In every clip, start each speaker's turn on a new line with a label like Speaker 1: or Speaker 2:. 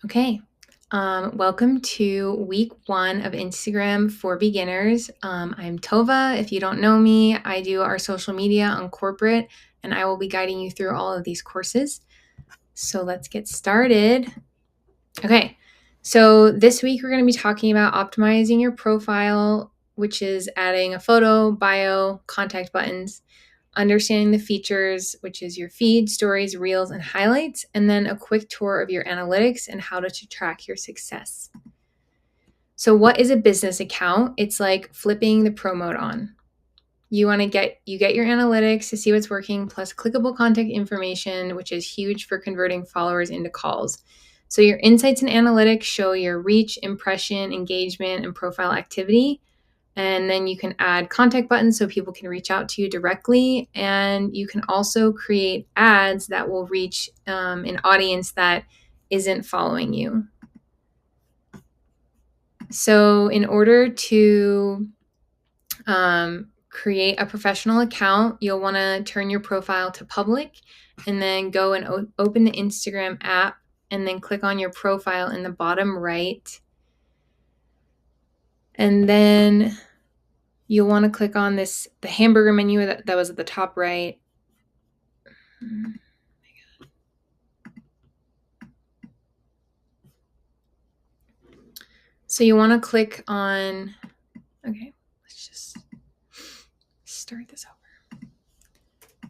Speaker 1: Okay. Welcome to week 1 of Instagram for beginners. I'm Tova. If you don't know me, I do our social media on corporate, and I will be guiding you through all of these courses. So let's get started. Okay. So this week we're going to be talking about optimizing your profile, which is adding a photo, bio, contact buttons, understanding the features, which is your feed, stories, reels, and highlights, and then a quick tour of your analytics and how to track your success. So, what is a business account? It's like flipping the pro mode on. You get your analytics to see what's working, plus clickable contact information, which is huge for converting followers into calls. So your insights and analytics show your reach, impression, engagement, and profile activity. And then you can add contact buttons so people can reach out to you directly. And you can also create ads that will reach an audience that isn't following you. So, in order to create a professional account, you'll want to turn your profile to public and then go and open the Instagram app and then click on your profile in the bottom right. And then you'll want to click on the hamburger menu that was at the top right. So you want to click on, okay, let's just start this over.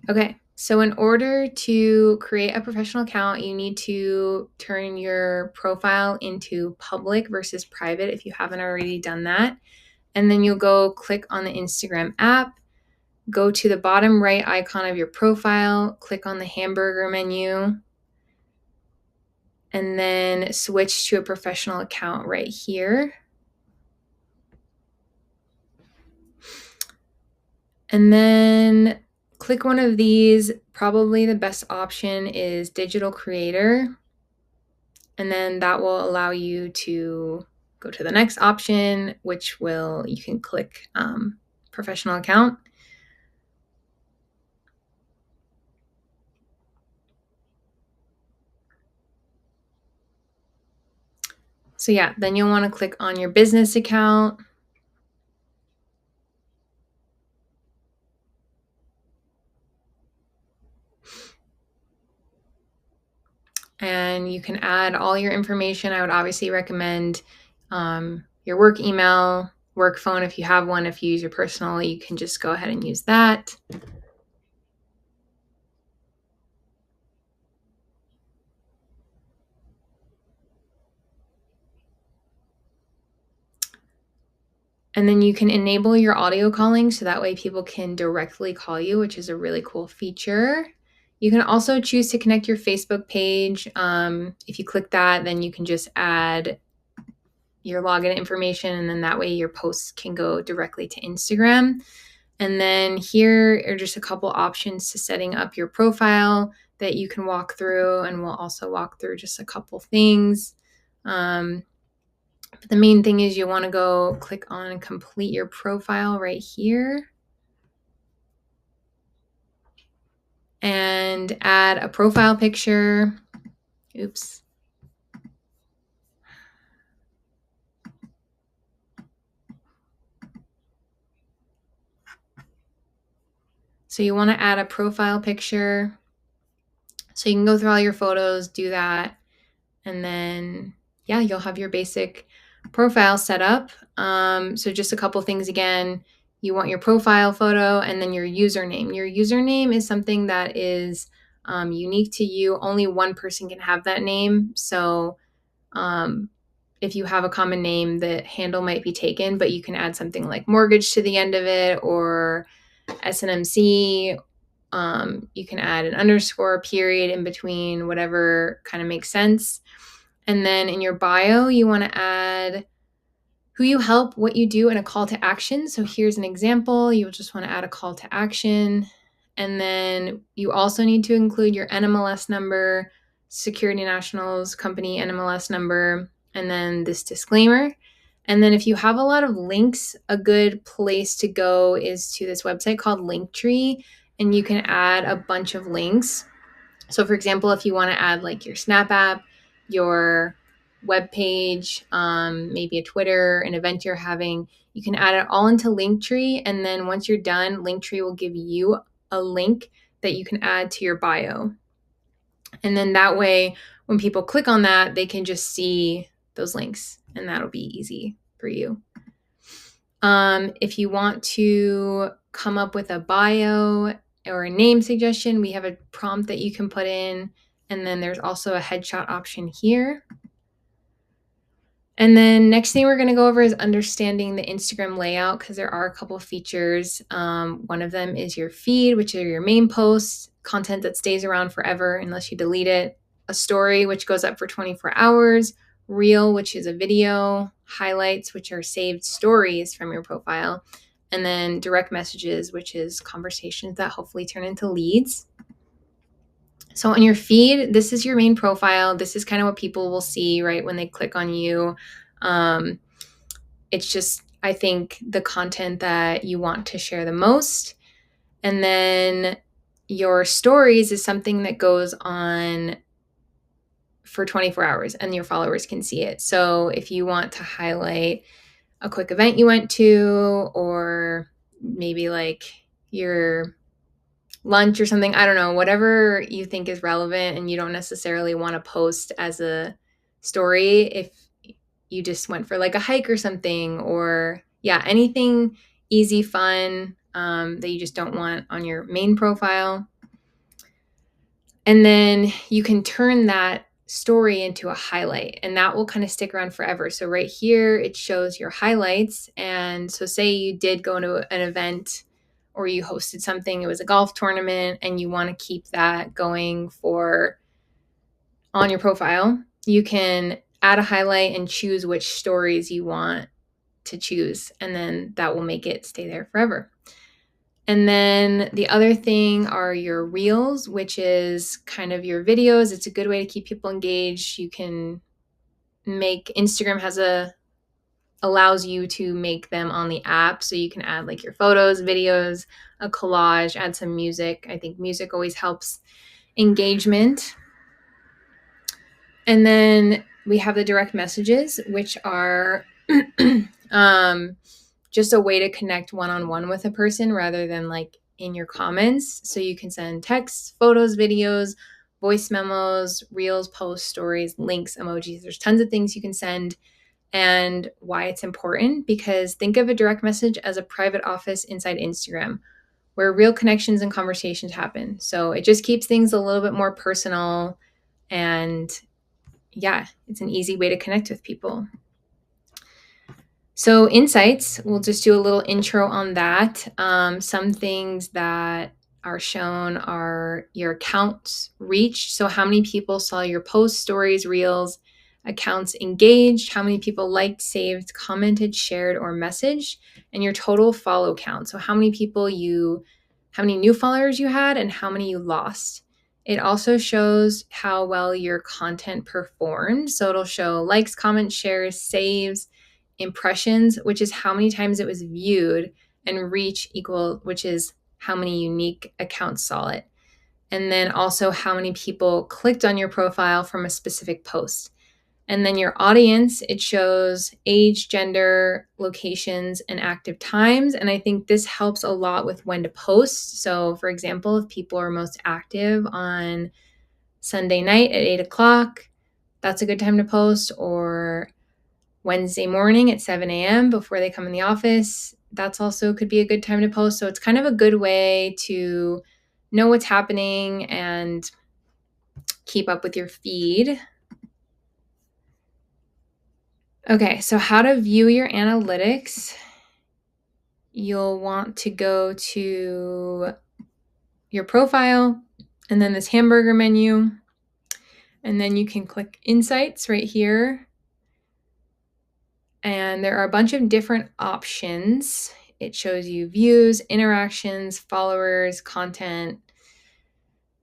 Speaker 1: Okay, so in order to create a professional account, you need to turn your profile into public versus private if you haven't already done that. And then you'll go click on the Instagram app, go to the bottom right icon of your profile, click on the hamburger menu, and then switch to a professional account right here. And then click one of these. Probably the best option is digital creator. And then that will allow you to go to the next option, which you can click professional account. So yeah, then you'll want to click on your business account. And you can add all your information. I would obviously recommend your work email, work phone if you have one. If you use your personal, you can just go ahead and use that. And then you can enable your audio calling so that way people can directly call you, which is a really cool feature. You can also choose to connect your Facebook page. If you click that, then you can just add your login information, and then that way your posts can go directly to Instagram. And then here are just a couple options to setting up your profile that you can walk through, and we'll also walk through just a couple things. But the main thing is you want to go click on complete your profile right here and add a profile picture. Oops. So you want to add a profile picture. So you can go through all your photos, do that, and then yeah, you'll have your basic profile set up. So just a couple things again. You want your profile photo and then your username. Your username is something that is unique to you. Only one person can have that name. So if you have a common name, the handle might be taken, but you can add something like mortgage to the end of it or SNMC. You can add an underscore, period in between, whatever kind of makes sense. And then in your bio, you want to add who you help, what you do, and a call to action. So here's an example. You'll just want to add a call to action. And then you also need to include your NMLS number, Security Nationals Company NMLS number, and then this disclaimer. And then if you have a lot of links, a good place to go is to this website called Linktree, and you can add a bunch of links. So for example, if you want to add like your Snap app, your web page, maybe a Twitter, an event you're having. You can add it all into Linktree. And then once you're done, Linktree will give you a link that you can add to your bio. And then that way, when people click on that, they can just see those links, and that'll be easy for you. If you want to come up with a bio or a name suggestion, we have a prompt that you can put in. And then there's also a headshot option here. And then next thing we're going to go over is understanding the Instagram layout, because there are a couple of features. One of them is your feed, which are your main posts, content that stays around forever unless you delete it, a story, which goes up for 24 hours, reel, which is a video, highlights, which are saved stories from your profile, and then direct messages, which is conversations that hopefully turn into leads. So on your feed, this is your main profile. This is kind of what people will see, right, when they click on you. It's just, I think, the content that you want to share the most. And then your stories is something that goes on for 24 hours and your followers can see it. So if you want to highlight a quick event you went to, or maybe like your lunch or something, I don't know, whatever you think is relevant and you don't necessarily want to post as a story, if you just went for like a hike or something, or anything easy, fun, that you just don't want on your main profile. And then you can turn that story into a highlight, and that will kind of stick around forever. So right here, it shows your highlights. And so say you did go to an event or you hosted something, it was a golf tournament, and you want to keep that going on your profile, you can add a highlight and choose which stories you want to choose, and then that will make it stay there forever. And then the other thing are your reels, which is kind of your videos. It's a good way to keep people engaged. You can Instagram allows you to make them on the app. So you can add like your photos, videos, a collage, add some music. I think music always helps engagement. And then we have the direct messages, which are just a way to connect one-on-one with a person rather than like in your comments. So you can send texts, photos, videos, voice memos, reels, posts, stories, links, emojis. There's tons of things you can send. And why it's important, because think of a direct message as a private office inside Instagram where real connections and conversations happen. So it just keeps things a little bit more personal, and it's an easy way to connect with people. So insights, we'll just do a little intro on that. Some things that are shown are your accounts reach. So how many people saw your posts, stories, reels, accounts engaged, how many people liked, saved, commented, shared, or messaged, and your total follow count. So how many new followers you had and how many you lost. It also shows how well your content performed. So it'll show likes, comments, shares, saves, impressions, which is how many times it was viewed, and reach which is how many unique accounts saw it. And then also how many people clicked on your profile from a specific post. And then your audience, it shows age, gender, locations, and active times. And I think this helps a lot with when to post. So for example, if people are most active on Sunday night at 8 o'clock, that's a good time to post. Or Wednesday morning at 7 a.m. before they come in the office, that's also could be a good time to post. So it's kind of a good way to know what's happening and keep up with your feed. Okay, so how to view your analytics. You'll want to go to your profile and then this hamburger menu, and then you can click Insights right here. And there are a bunch of different options. It shows you views, interactions, followers, content.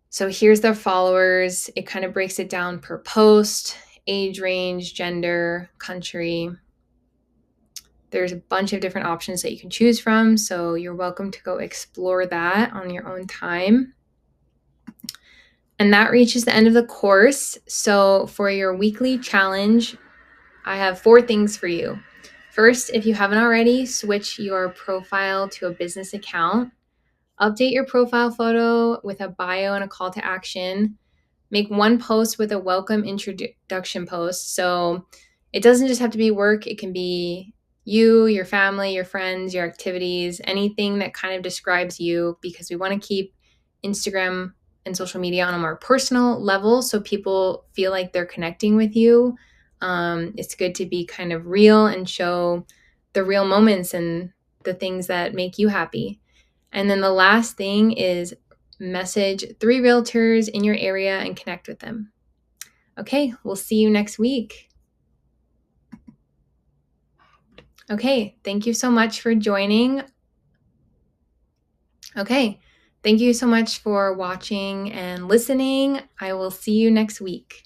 Speaker 1: So here's the followers. It kind of breaks it down per post, age range, gender, country. There's a bunch of different options that you can choose from. So you're welcome to go explore that on your own time. And that reaches the end of the course. So for your weekly challenge, I have 4 things for you. First, if you haven't already, switch your profile to a business account. Update your profile photo with a bio and a call to action. Make one post with a welcome introduction post. So it doesn't just have to be work, it can be you, your family, your friends, your activities, anything that kind of describes you, because we want to keep Instagram and social media on a more personal level so people feel like they're connecting with you. It's good to be kind of real and show the real moments and the things that make you happy. And then the last thing is message 3 realtors in your area and connect with them. Okay, we'll see you next week. Okay, thank you so much for joining. Okay, thank you so much for watching and listening. I will see you next week.